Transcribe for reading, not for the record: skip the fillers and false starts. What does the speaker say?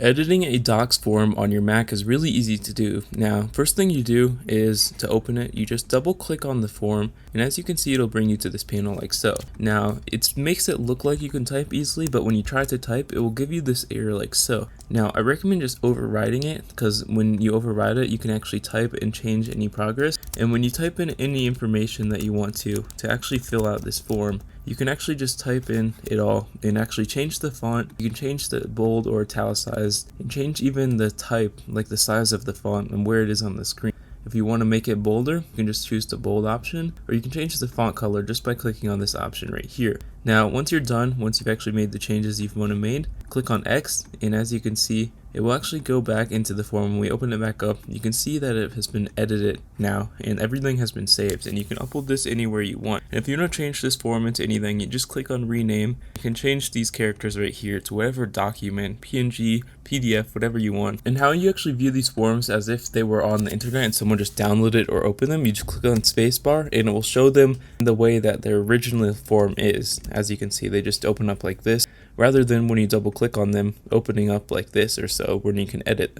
Editing a docs form on your Mac is really easy to do. Now, first thing you do is to open it, you just double click on the form, and as you can see, it'll bring you to this panel like so. Now, it makes it look like you can type easily, but when you try to type, it will give you this error like so. Now, I recommend just overriding it, because when you override it, you can actually type and change any progress. And when you type in any information that you want to actually fill out this form, you can actually just type in it all and actually change the font. You can change the bold or italicized and change even the type, like the size of the font and where it is on the screen. If you want to make it bolder, you can just choose the bold option, or you can change the font color just by clicking on this option right here. Now, once you're done, once you've actually made the changes you want to make, click on X, and as you can see, it will actually go back into the form. When we open it back up, you can see that it has been edited now, and everything has been saved, and you can upload this anywhere you want. And if you want to change this form into anything, you just click on rename. You can change these characters right here to whatever document, PNG, PDF, whatever you want. And how you actually view these forms as if they were on the internet and someone just downloaded or opened them, you just click on spacebar and it will show them the way that their original form is. As you can see, they just open up like this, rather than when you double click on them opening up like this or so, when you can edit them.